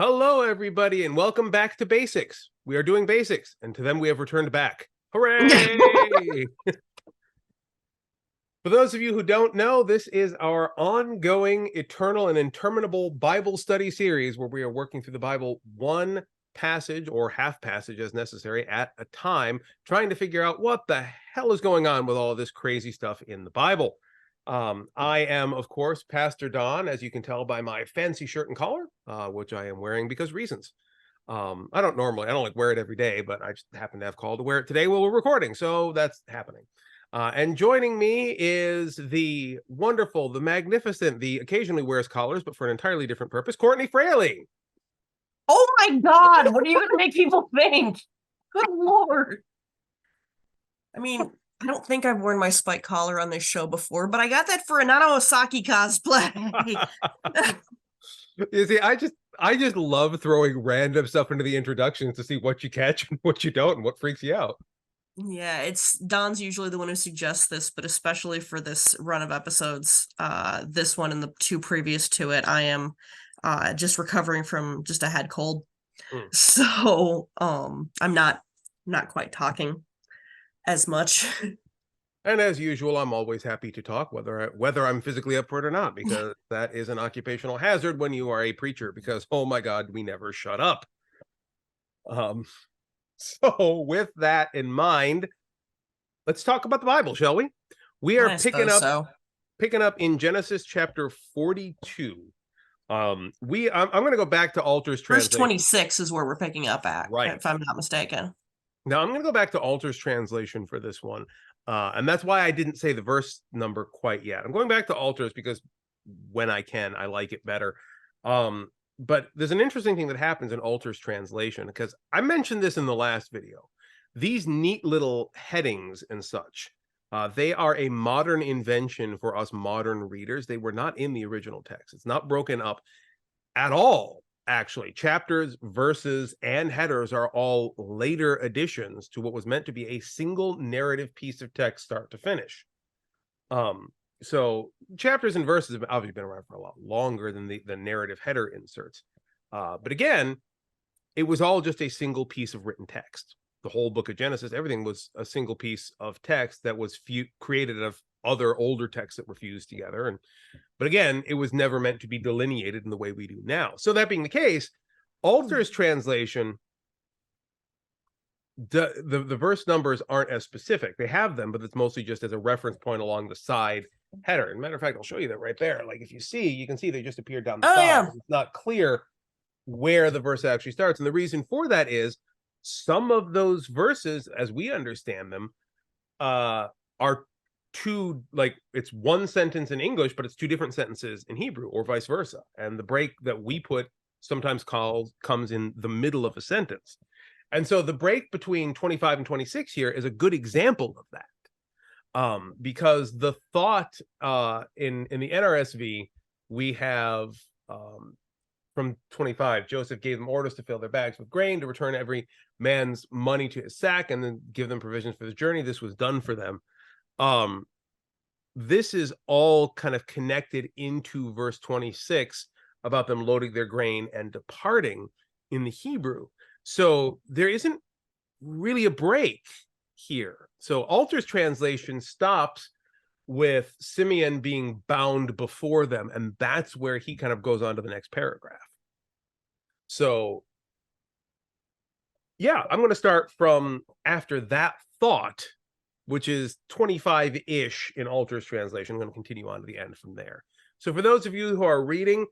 Hello, everybody, and welcome back to Basics. We are doing basics, and to them we have returned back. Hooray! For those of you who don't know, this is our ongoing, eternal, and interminable Bible study series where we are working through the Bible one passage or half passage as necessary at a time, trying to figure out what the hell is going on with all of this crazy stuff in the Bible. I am, of course, Pastor Don, as you can tell by my fancy shirt and collar, which I am wearing because reasons. I don't like wear it every day, but I just happen to have called to wear it today while we're recording, so that's happening. And joining me is the wonderful, the magnificent, the occasionally wears collars, but for an entirely different purpose, Courtney Fraley. Oh my God, what are you going to make people think? Good Lord. I mean, I don't think I've worn my spike collar on this show before, but I got that for a Nana Osaki cosplay. You see, I just love throwing random stuff into the introductions to see what you catch and what you don't and what freaks you out. Yeah, it's Don's usually the one who suggests this, but especially for this run of episodes, this one and the two previous to it, I am just recovering from just a head cold. So I'm not quite talking as much. And as usual, I'm always happy to talk, whether I'm physically up for it or not, because that is an occupational hazard when you are a preacher, because oh my God, we never shut up. So with that in mind, let's talk about the Bible, shall we? We are picking up in Genesis chapter 42. I'm going to go back to Alter's translation. Verse 26 is where we're picking up at, right? If I'm not mistaken. Now I'm going to go back to Alter's translation for this one. And that's why I didn't say the verse number quite yet. I'm going back to Alter's because when I can, I like it better. But there's an interesting thing that happens in Alter's translation, because I mentioned this in the last video. These neat little headings and such, they are a modern invention for us modern readers. They were not in the original text. It's not broken up at all. Actually, chapters, verses, and headers are all later additions to what was meant to be a single narrative piece of text, start to finish. So chapters and verses have obviously been around for a lot longer than the narrative header inserts. But again, it was all just a single piece of written text. The whole book of Genesis, everything was a single piece of text that was created out of other older texts that were fused together. But again, it was never meant to be delineated in the way we do now. So that being the case, Alter's translation, the verse numbers aren't as specific. They have them, but it's mostly just as a reference point along the side header. And matter of fact, I'll show you that right there. Like if you can see they just appear down the side. Yeah. It's not clear where the verse actually starts. And the reason for that is some of those verses, as we understand them, are two, like it's one sentence in English, but it's two different sentences in Hebrew, or vice versa. And the break that we put sometimes comes in the middle of a sentence. And so the break between 25 and 26 here is a good example of that. Because the thought in the NRSV, we have from 25, Joseph gave them orders to fill their bags with grain, to return every man's money to his sack, and then give them provisions for the journey. This was done for them. This is all kind of connected into verse 26 about them loading their grain and departing in the Hebrew. So there isn't really a break here. So Alter's translation stops with Simeon being bound before them, and that's where he kind of goes on to the next paragraph. So yeah, I'm going to start from after that thought, which is 25-ish in Alter's translation. I'm going to continue on to the end from there. So for those of you who are reading,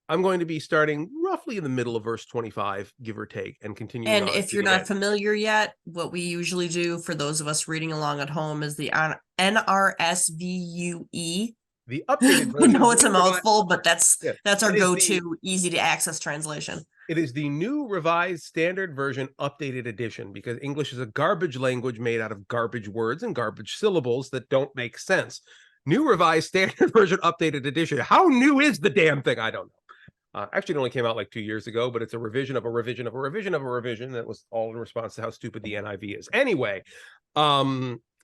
I'm going to be starting roughly in the middle of verse 25, give or take, and continuing on. And if you're not familiar yet, what we usually do for those of us reading along at home is the NRSVUE. The updated version. I know it's a mouthful, but that's our go-to easy to access translation. It is the New Revised Standard Version Updated Edition, because English is a garbage language made out of garbage words and garbage syllables that don't make sense. New Revised Standard Version Updated Edition. How new is the damn thing? I don't know. Actually, it only came out like 2 years ago, but it's a revision of a revision of a revision of a revision that was all in response to how stupid the NIV is. Anyway,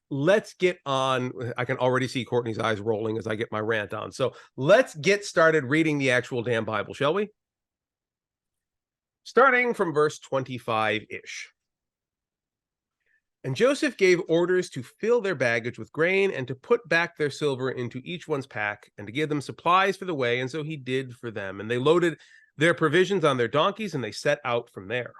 let's get on. I can already see Courtney's eyes rolling as I get my rant on. So let's get started reading the actual damn Bible, shall we? starting from verse 25-ish. And Joseph gave orders to fill their baggage with grain and to put back their silver into each one's pack and to give them supplies for the way. And so he did for them. And they loaded their provisions on their donkeys and they set out from there.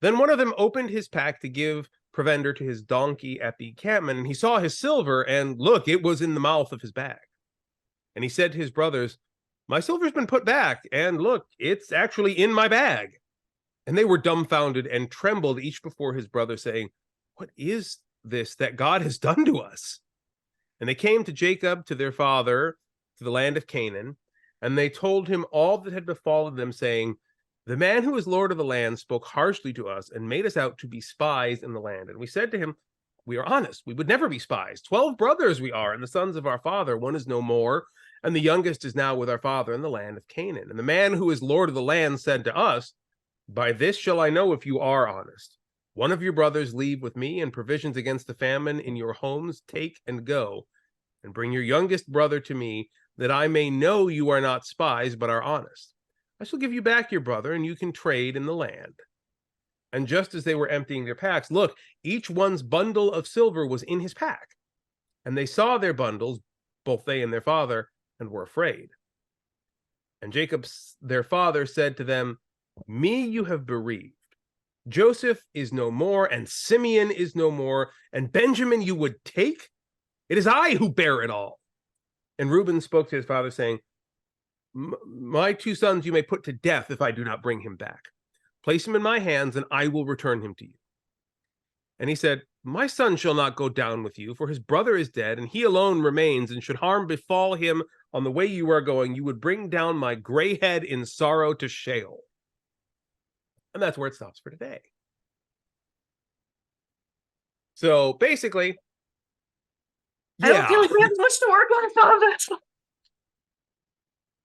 Then one of them opened his pack to give provender to his donkey at the encampment. And he saw his silver, and look, it was in the mouth of his bag. And he said to his brothers, "My silver's been put back, and look, it's actually in my bag." And they were dumbfounded and trembled each before his brother, saying, "What is this that God has done to us?" And they came to Jacob, to their father, to the land of Canaan, and they told him all that had befallen them, saying, "The man who is Lord of the land spoke harshly to us and made us out to be spies in the land. And we said to him, 'We are honest. We would never be spies. 12 brothers we are, and the sons of our father. One is no more, and the youngest is now with our father in the land of Canaan.' And the man who is Lord of the land said to us, 'By this shall I know if you are honest. One of your brothers leave with me, and provisions against the famine in your homes take and go, and bring your youngest brother to me, that I may know you are not spies, but are honest. I shall give you back your brother, and you can trade in the land.' And just as they were emptying their packs, look, each one's bundle of silver was in his pack. And they saw their bundles, both they and their father, and were afraid. And Jacob, their father, said to them, 'Me you have bereaved. Joseph is no more, and Simeon is no more, and Benjamin you would take? It is I who bear it all.' And Reuben spoke to his father, saying, 'My 2 sons you may put to death if I do not bring him back. Place him in my hands, and I will return him to you.' And he said, 'My son shall not go down with you, for his brother is dead, and he alone remains, and should harm befall him on the way you are going, you would bring down my gray head in sorrow to Sheol.'" And that's where it stops for today. So basically, I don't feel like we have much to work on this.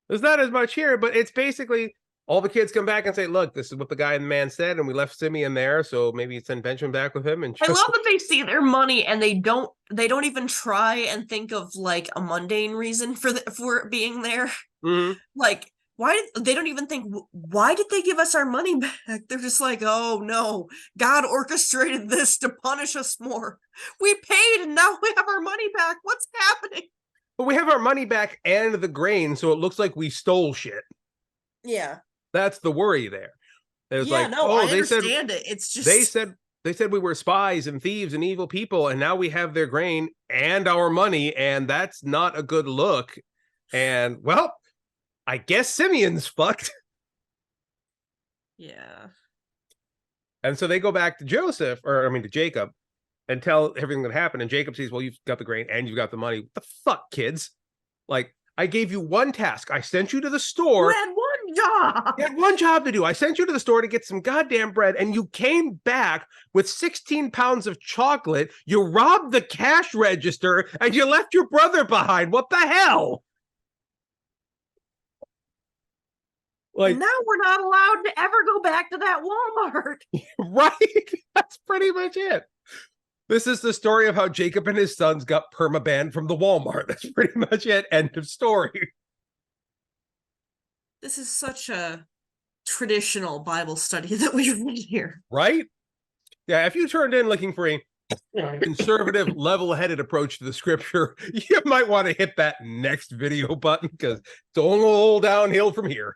there's not as much here, but it's basically all the kids come back and say, "Look, this is what the guy and the man said, and we left Simeon there, so maybe send Benjamin back with him." And I love that they see their money and they don't even try and think of like a mundane reason for it being there. Mhm. Like, they don't even think, why did they give us our money back? They're just like, oh no, God orchestrated this to punish us more. We paid and now we have our money back. What's happening? But we have our money back and the grain, so it looks like we stole shit. Yeah. That's the worry there. It's Yeah, like, no, oh, I they said understand it. It's just they said we were spies and thieves and evil people, and now we have their grain and our money, and that's not a good look. And well, I guess Simeon's fucked. yeah. And so they go back to to Jacob, and tell everything that happened. And Jacob says, "Well, you've got the grain and you've got the money. What the fuck, kids? Like, I gave you one task. I sent you to the store. You had one job. You had one job to do. I sent you to the store to get some goddamn bread, and you came back with 16 pounds of chocolate. You robbed the cash register, and you left your brother behind. What the hell?" Like, now we're not allowed to ever go back to that Walmart. right? That's pretty much it. This is the story of how Jacob and his sons got permabanned from the Walmart. That's pretty much it. End of story. This is such a traditional Bible study that we read here. Right? Yeah, if you turned in looking for a conservative, level-headed approach to the scripture, you might want to hit that next video button, because it's all downhill from here.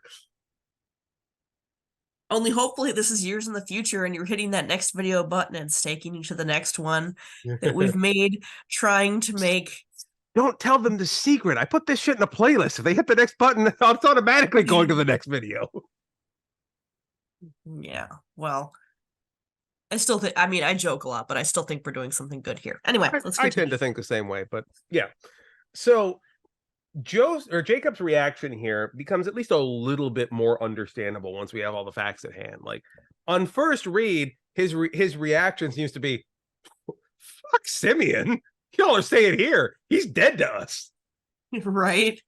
Only hopefully this is years in the future and you're hitting that next video button and it's taking you to the next one that we've made, trying to make. Don't tell them the secret. I put this shit in a playlist. If they hit the next button, it's automatically going to the next video. Yeah, well, I still think, I joke a lot, but I still think we're doing something good here. Anyway, let's I tend to think the same way, but yeah. So Jacob's reaction here becomes at least a little bit more understandable once we have all the facts at hand. Like, on first read, his reaction seems to be, "Fuck Simeon. Y'all are staying here. He's dead to us." Right.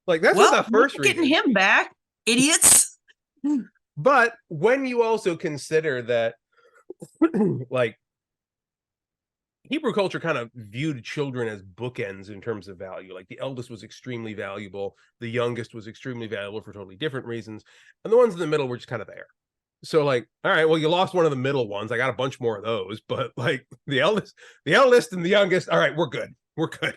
Like, that's what the first read. Getting him back, idiots. But when you also consider that, like, Hebrew culture kind of viewed children as bookends in terms of value. Like, the eldest was extremely valuable, the youngest was extremely valuable for totally different reasons, and the ones in the middle were just kind of there. So like, all right, well, you lost one of the middle ones. I got a bunch more of those, but like the eldest and the youngest, all right, we're good. We're good.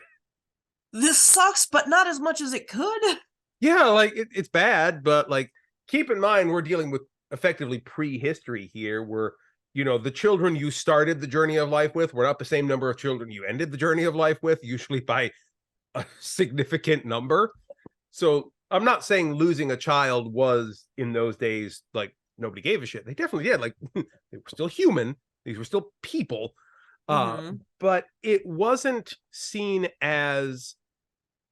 This sucks, but not as much as it could. Yeah, like it's bad, but like keep in mind we're dealing with effectively prehistory here, where the children you started the journey of life with were not the same number of children you ended the journey of life with, usually by a significant number. So I'm not saying losing a child was in those days like nobody gave a shit. They definitely did. Like they were still human. These were still people. But it wasn't seen as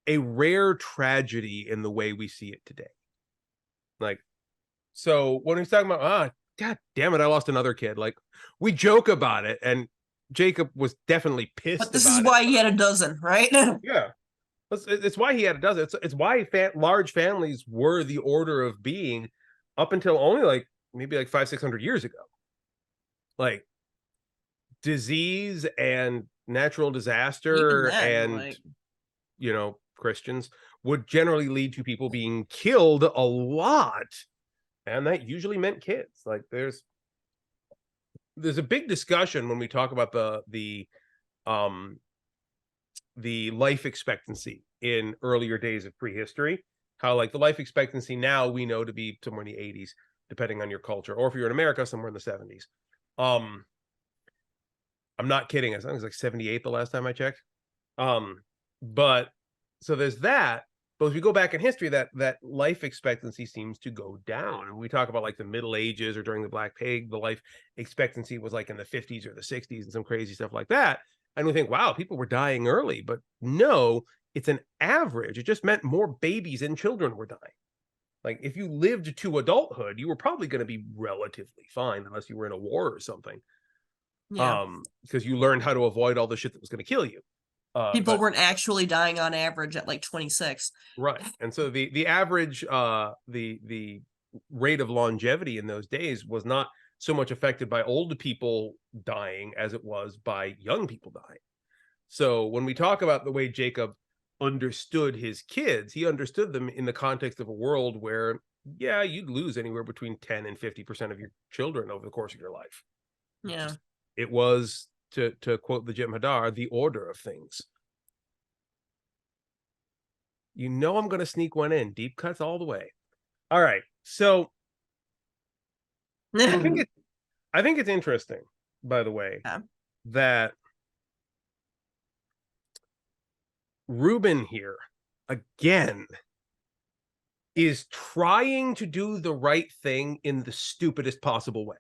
a rare tragedy in the way we see it today. Like, so when he's talking about, God damn it, I lost another kid. Like, we joke about it, and Jacob was definitely pissed. But this is why he had a dozen, right? Yeah, it's why he had a dozen. It's why large families were the order of being up until only like maybe like 500-600 years ago. Like disease and natural disaster then, and Christians would generally lead to people being killed a lot, and that usually meant kids. Like there's a big discussion when we talk about the life expectancy in earlier days of prehistory, how like the life expectancy now we know to be somewhere in the 80s, depending on your culture, or if you're in America, somewhere in the 70s. I'm not kidding. I think it was like 78 the last time I checked. But so there's that. But as we go back in history, that life expectancy seems to go down. And we talk about like the Middle Ages or during the Black Plague, the life expectancy was like in the 50s or the 60s and some crazy stuff like that. And we think, wow, people were dying early. But no, it's an average. It just meant more babies and children were dying. Like if you lived to adulthood, you were probably going to be relatively fine unless you were in a war or something. Yeah. Because you learned how to avoid all the shit that was going to kill you. People weren't actually dying on average at like 26. Right. And so the average the rate of longevity in those days was not so much affected by old people dying as it was by young people dying. So when we talk about the way Jacob understood his kids, he understood them in the context of a world where, yeah, you'd lose anywhere between 10 and 50% of your children over the course of your life. Yeah. It was, to quote the Jim Hadar, the order of things. I'm going to sneak one in. Deep cuts all the way. All right. So I think it's interesting, by the way, that Reuben here again is trying to do the right thing in the stupidest possible way.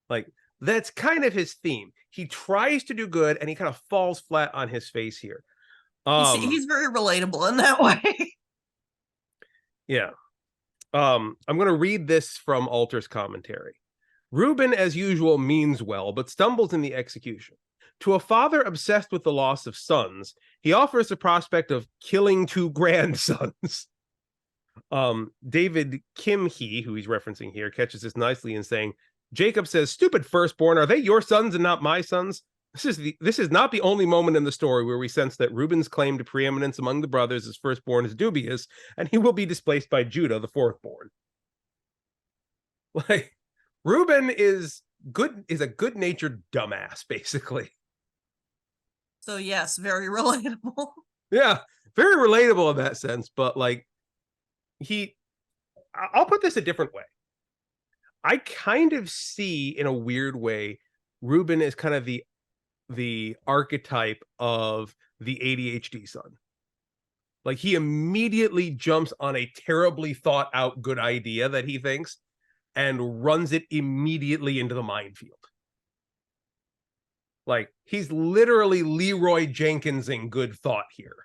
Like that's kind of his theme. He tries to do good and he kind of falls flat on his face here. He's very relatable in that way. Yeah. I'm going to read this from Alter's commentary. Reuben, as usual, means well, but stumbles in the execution. To a father obsessed with the loss of sons, he offers the prospect of killing 2 grandsons. David Kimhe, who he's referencing here, catches this nicely in saying, Jacob says, "Stupid firstborn, are they your sons and not my sons?" This is not the only moment in the story where we sense that Reuben's claim to preeminence among the brothers as firstborn is dubious, and he will be displaced by Judah, the fourthborn. Like, Reuben is a good-natured dumbass, basically. So yes, very relatable. Yeah, very relatable in that sense, but like I'll put this a different way. I kind of see in a weird way Reuben is kind of the archetype of the ADHD son. Like he immediately jumps on a terribly thought out good idea that he thinks and runs it immediately into the minefield. Like he's literally Leroy Jenkinsing good thought here.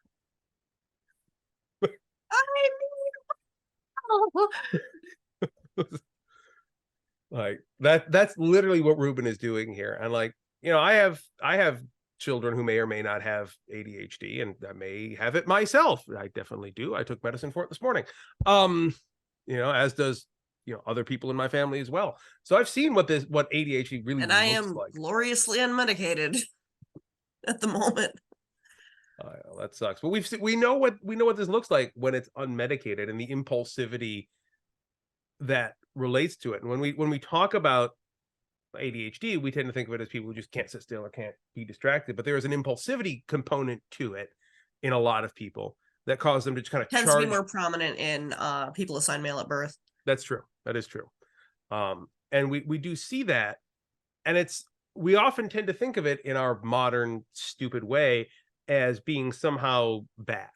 Like that's literally what Reuben is doing here. And like, I have children who may or may not have ADHD, and I may have it myself. I definitely do. I took medicine for it this morning. As does other people in my family as well. So I've seen what ADHD really and looks I am like. Gloriously unmedicated at the moment. That sucks. But we know what this looks like when it's unmedicated, and the impulsivity that relates to it. And when we talk about ADHD, we tend to think of it as people who just can't sit still or can't be distracted, but there is an impulsivity component to it in a lot of people that cause them to just kind of Tends charge. to be more prominent in people assigned male at birth. That's true. That is true. And we do see that, and we often tend to think of it in our modern stupid way as being somehow bad.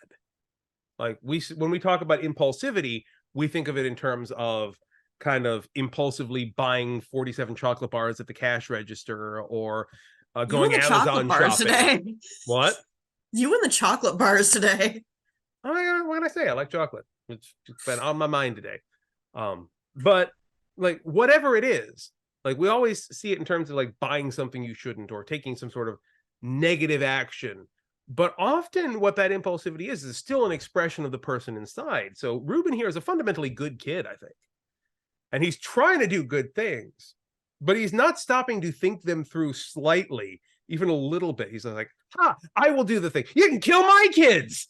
Like when we talk about impulsivity, we think of it in terms of kind of impulsively buying 47 chocolate bars at the cash register, or going Amazon shopping. Today. What? You and the chocolate bars today. Oh yeah, what can I say? I like chocolate. It's been on my mind today. But like whatever it is, like we always see it in terms of like buying something you shouldn't, or taking some sort of negative action. But often what that impulsivity is still an expression of the person inside. So Reuben here is a fundamentally good kid, I think. And he's trying to do good things, but he's not stopping to think them through slightly, even a little bit. He's like, I will do the thing. You can kill my kids.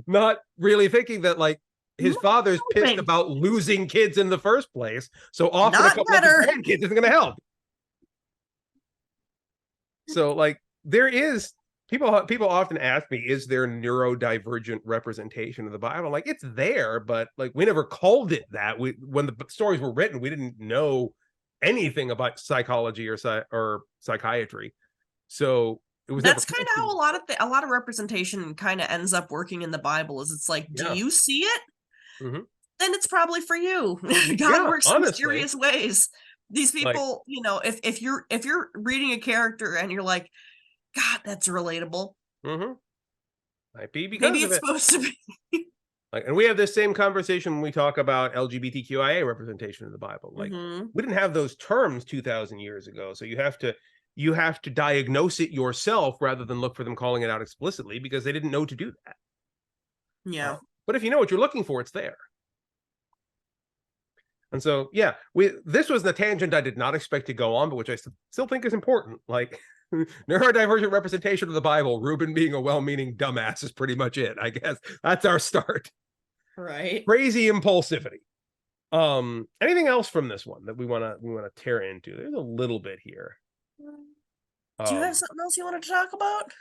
Not really thinking that like his father's pissed about losing kids in the first place. So often a couple of grandkids isn't going to help. So like there is people often ask me, is there neurodivergent representation of the Bible? Like it's there, but like we never called it that. When the stories were written, we didn't know anything about psychology or psychiatry. So that's kind of how a lot of representation kind of ends up working in the Bible. Is it's like, do you see it? Mm-hmm. Then it's probably for you. God works in mysterious ways. These people, like, if you're reading a character and you're like, God, that's relatable. Mm-hmm. Might be because maybe it's supposed to be. Like, and we have this same conversation when we talk about LGBTQIA representation in the Bible. Like, we didn't have those terms 2,000 years ago, so you have to diagnose it yourself rather than look for them calling it out explicitly, because they didn't know to do that. Yeah. But if you know what you're looking for, it's there. And so, yeah, this was the tangent I did not expect to go on, but which I still think is important. Like, neurodivergent representation of the Bible, Reuben being a well-meaning dumbass is pretty much it, I guess. That's our start. Right. Crazy impulsivity. Anything else from this one that we want to tear into? There's a little bit here. Do you have something else you wanted to talk about?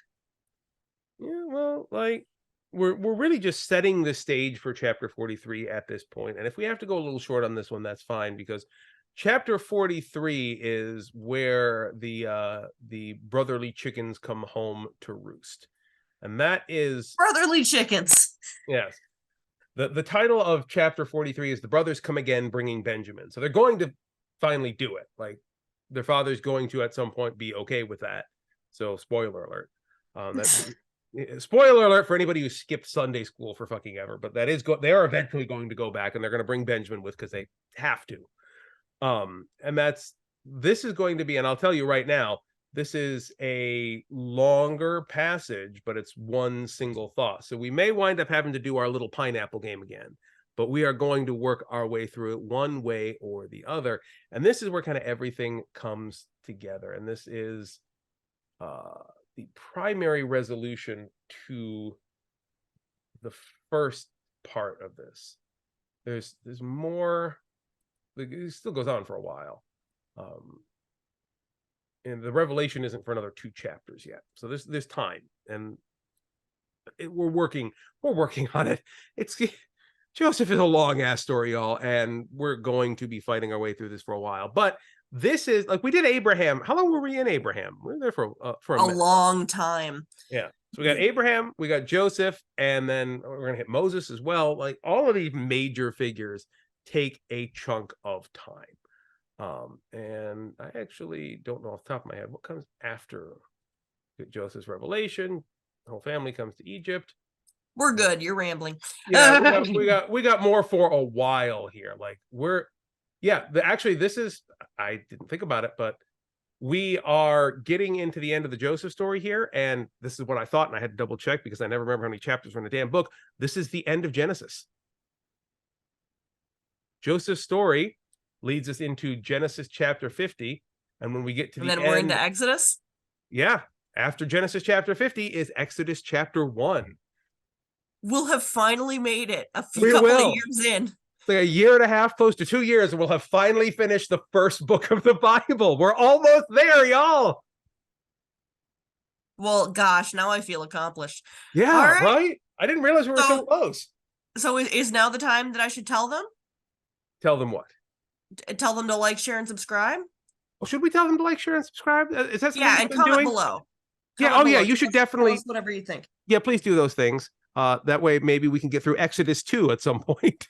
Yeah, well, like we're really just setting the stage for chapter 43 at this point. And if we have to go a little short on this one, that's fine, because chapter 43 is where the brotherly chickens come home to roost. And that is brotherly chickens. Yes. The title of chapter 43 is The Brothers Come Again Bringing Benjamin. So they're going to finally do it. Like their father's going to at some point be okay with that. So spoiler alert. Spoiler alert for anybody who skipped Sunday school for fucking ever, but that is they are eventually going to go back, and they're going to bring Benjamin with, because they have to. And this is going to be, and I'll tell you right now, this is a longer passage, but it's one single thought. So we may wind up having to do our little pineapple game again, but we are going to work our way through it one way or the other. And this is where kind of everything comes together. And this is the primary resolution to the first part of this. There's more. It still goes on for a while. And the revelation isn't for another 2 chapters yet. So there's time, and we're working on it. Joseph is a long ass story, y'all, and we're going to be fighting our way through this for a while. But this is like, we did Abraham. How long were we in Abraham? We were there for a long time. Yeah. So we got Abraham, we got Joseph, and then we're gonna hit Moses as well. Like all of these major figures take a chunk of time. And I actually don't know off the top of my head what comes after Joseph's revelation. The whole family comes to Egypt. We're good. You're rambling. Yeah, we got more for a while here. Like actually this is, I didn't think about it, but we are getting into the end of the Joseph story here, and this is what I thought, and I had to double check because I never remember how many chapters were in the damn book. This is the end of Genesis. Joseph's story leads us into Genesis chapter 50, and when we get to the end, we're into Exodus. Yeah, after Genesis chapter 50 is Exodus chapter 1. We'll have finally made it a couple of years in. It's like a year and a half, close to 2 years, and we'll have finally finished the first book of the Bible. We're almost there, y'all. Well, gosh, now I feel accomplished. Yeah, All right. right? I didn't realize we were so close. So is now the time that I should tell them? Tell them what? Tell them to like, share, and subscribe? Well, should we tell them to like, share, and subscribe? Is that something and comment doing? below. Yeah, yeah, you should definitely. Tell us whatever you think. Yeah, please do those things. That way, maybe we can get through Exodus 2 at some point.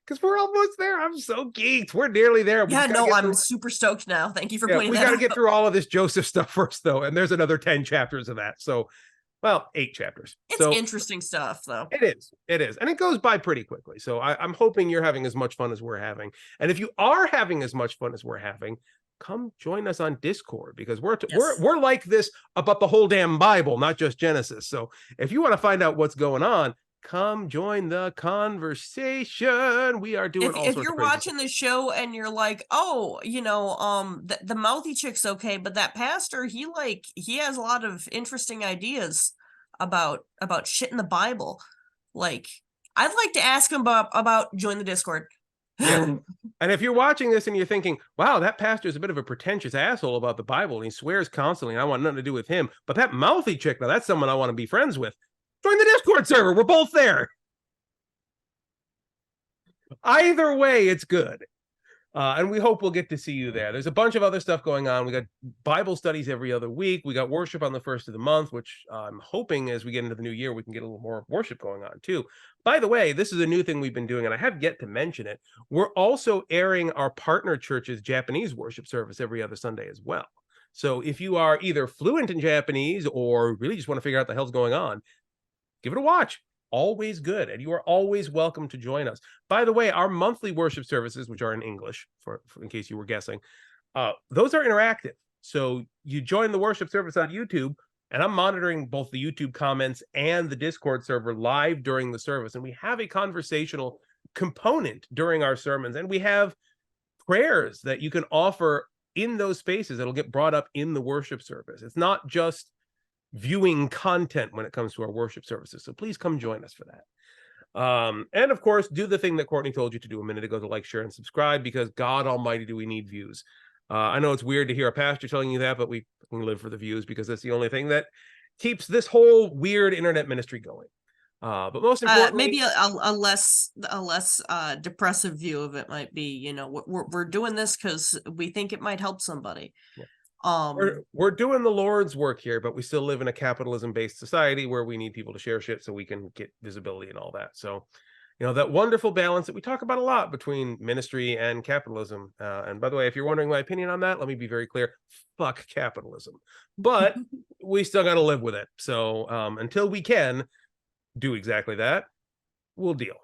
Because we're almost there. I'm so geeked. We're nearly there. Yeah, no, I'm super stoked now. Thank you for pointing that out. We got to get through all of this Joseph stuff first, though. And there's another 10 chapters of that. So, well, 8 chapters. It's interesting stuff, though. It is. It is. And it goes by pretty quickly. So I'm hoping you're having as much fun as we're having. And if you are having as much fun as we're having, come join us on Discord, because we're like this about the whole damn Bible, not just Genesis. So if you want to find out what's going on, come join the conversation. We are doing all sorts of crazy stuff. If you're watching the show and you're like, oh, the mouthy chick's okay, but that pastor, he has a lot of interesting ideas about shit in the Bible. Like, I'd like to ask him about join the Discord. Yeah. And if you're watching this and you're thinking, wow, that pastor's a bit of a pretentious asshole about the Bible and he swears constantly and I want nothing to do with him, but that mouthy chick, now that's someone I want to be friends with, join the Discord server. We're both there. Either way, it's good. And we hope we'll get to see you there. There's a bunch of other stuff going on. We got Bible studies every other week. We got worship on the first of the month, which I'm hoping as we get into the new year, we can get a little more worship going on too. By the way, this is a new thing we've been doing, and I have yet to mention it. We're also airing our partner church's Japanese worship service every other Sunday as well. So if you are either fluent in Japanese or really just want to figure out what the hell's going on, give it a watch. Always good, and you are always welcome to join us. By the way, our monthly worship services, which are in English, for in case you were guessing, those are interactive. So you join the worship service on YouTube, and I'm monitoring both the YouTube comments and the Discord server live during the service, and we have a conversational component during our sermons, and we have prayers that you can offer in those spaces that'll get brought up in the worship service. It's not just viewing content when it comes to our worship services. So please come join us for that. And of course, do the thing that Courtney told you to do a minute ago, to like, share, and subscribe, because God almighty, do we need views. I know it's weird to hear a pastor telling you that, but we live for the views, because that's the only thing that keeps this whole weird internet ministry going. But most importantly, maybe a less depressive view of it might be, we're doing this because we think it might help somebody. Yeah. We're doing the Lord's work here, but we still live in a capitalism-based society where we need people to share shit so we can get visibility and all that. So, that wonderful balance that we talk about a lot between ministry and capitalism. And by the way, if you're wondering my opinion on that, let me be very clear. Fuck capitalism. But we still got to live with it. So until we can do exactly that, we'll deal.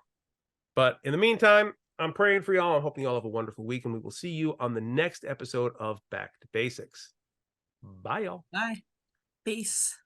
But in the meantime, I'm praying for y'all. I'm hoping y'all have a wonderful week, and we will see you on the next episode of Back to Basics. Bye, y'all. Bye. Peace.